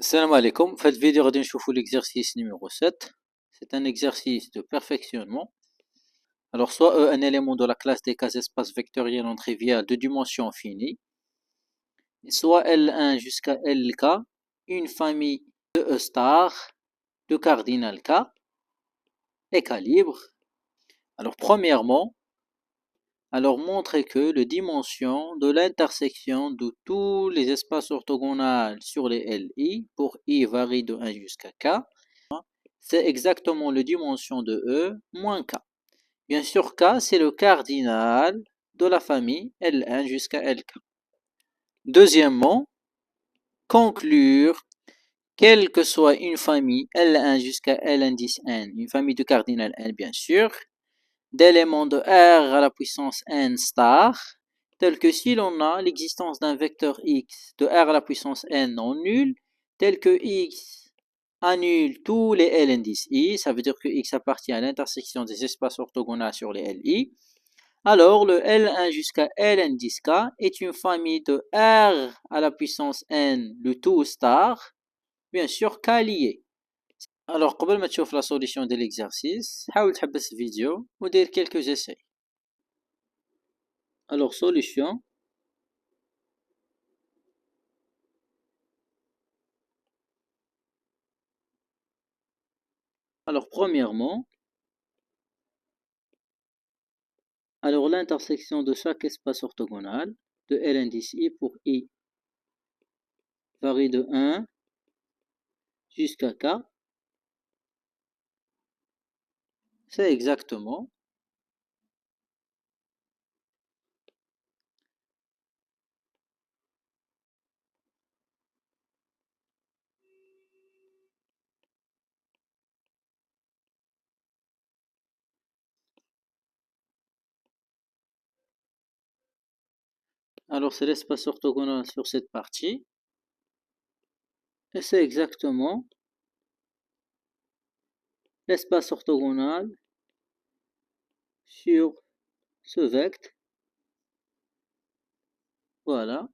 Salam alaikum. Cette vidéo غادي نشوفوا l'exercice numéro 7. C'est un exercice de perfectionnement. Alors, soit E, un élément de la classe des cas espaces vectoriels non trivial de dimension finie, soit L1 jusqu'à LK, une famille de E star, de cardinal K, et calibre. Alors, premièrement, montrer que les dimensions de l'intersection de tous les espaces orthogonaux sur les LI pour I varie de 1 jusqu'à K, c'est exactement la dimension de E moins K. Bien sûr, K, c'est le cardinal de la famille L1 jusqu'à LK. Deuxièmement, conclure, quelle que soit une famille L1 jusqu'à L indice N, une famille de cardinal N bien sûr, d'éléments de R à la puissance N star, tel que si l'on a l'existence d'un vecteur X de R à la puissance N non nul, tel que X annule tous les L indices I, ça veut dire que X appartient à l'intersection des espaces orthogonaux sur les LI, alors le L1 jusqu'à L indice K est une famille de R à la puissance N, le tout star, bien sûr K lié. Alors, قبل ما تشوف la solution de l'exercice, حاول تحبس الفيديو ودير quelques essais. Alors, solution. Alors, premièrement, l'intersection de chaque espace orthogonal de L indice I pour I varie de 1 jusqu'à K. C'est exactement c'est l'espace orthogonal sur cette partie. Et c'est exactement l'espace orthogonal sur ce vecteur. Voilà.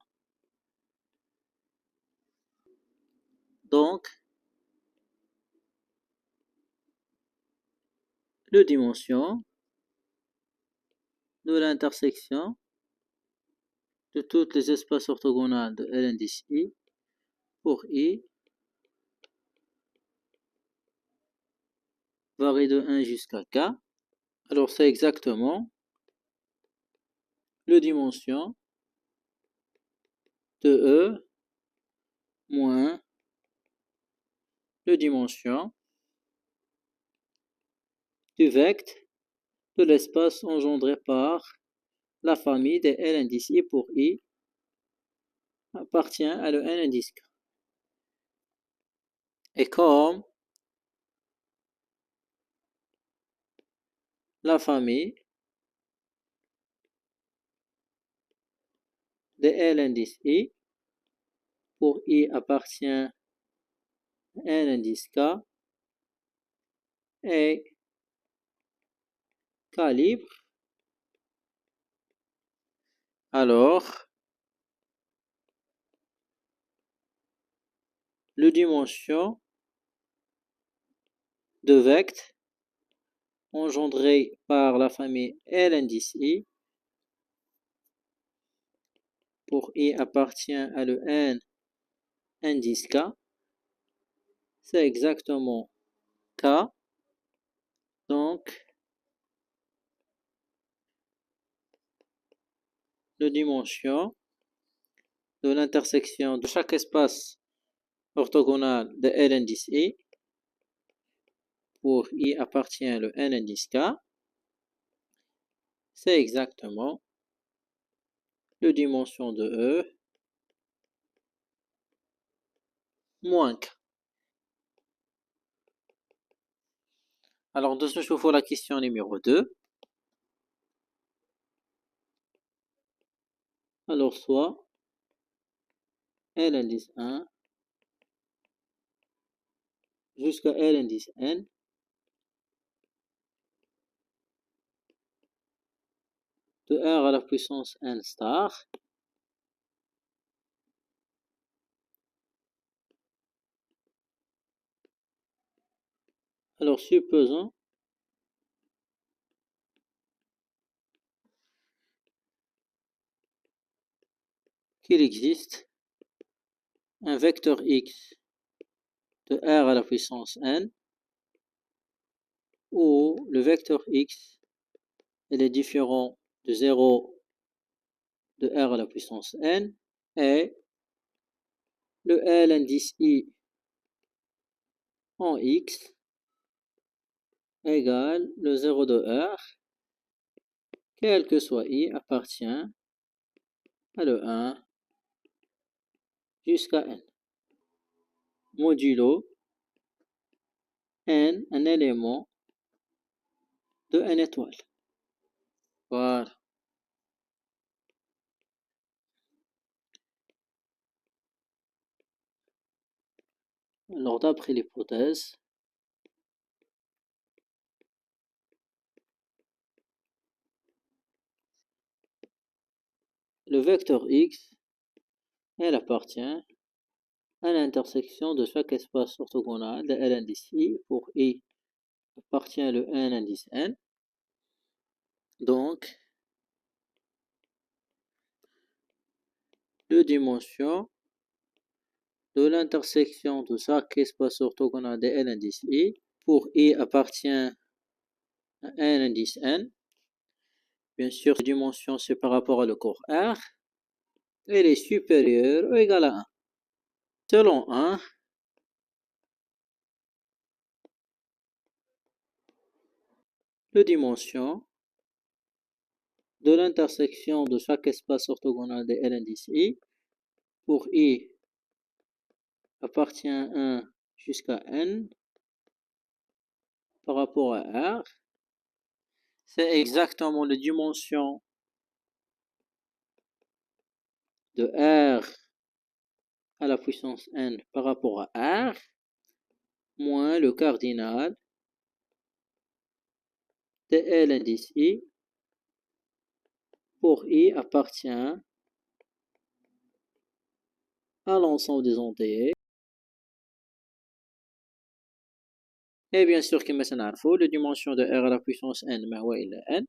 Donc, la dimension de l'intersection de tous les espaces orthogonaux de L indice I pour I varie de 1 jusqu'à K. Alors, c'est exactement la dimension de E moins la dimension du vecteur de l'espace engendré par la famille des L indice I pour I appartient à le N indice K. Et comme la famille des L indice I pour I appartient à N indice K est calibre, alors la dimension de vecteur engendré par la famille L indice I pour I appartient à le N indice K, c'est exactement K. Donc, la dimension de l'intersection de chaque espace orthogonal de L indice I pour I appartient à le N indice K, c'est exactement la dimension de E moins K. Alors, de ce fait, la question numéro 2. Alors, soit L indice 1 jusqu'à L indice N de R à la puissance N star Alors, supposons qu'il existe un vecteur x de r à la puissance n, où le vecteur x est différent de 0 de r à la puissance n, et le L indice i en x égale le 0 de r, quel que soit i, appartient à le 1 jusqu'à n, modulo n, un élément de n étoile. Voilà. Alors, d'après l'hypothèse, le vecteur x, elle appartient à l'intersection de chaque espace orthogonal de L indice i pour i appartient le n indice n. Donc, deux dimensions de l'intersection de chaque espace orthogonal de L indice i pour i appartient à n indice n. Bien sûr, cette dimension c'est par rapport à le corps R. Elle est supérieure ou égale à 1. Selon 1, les dimensions de l'intersection de chaque espace orthogonal de L indice i pour i appartient à 1 jusqu'à n par rapport à R. C'est exactement la dimension de R à la puissance n par rapport à R moins le cardinal de L indice i pour i appartient à l'ensemble des entiers. Et bien sûr, comme nous savons, la dimension de R à la puissance n, ma هو إلا n.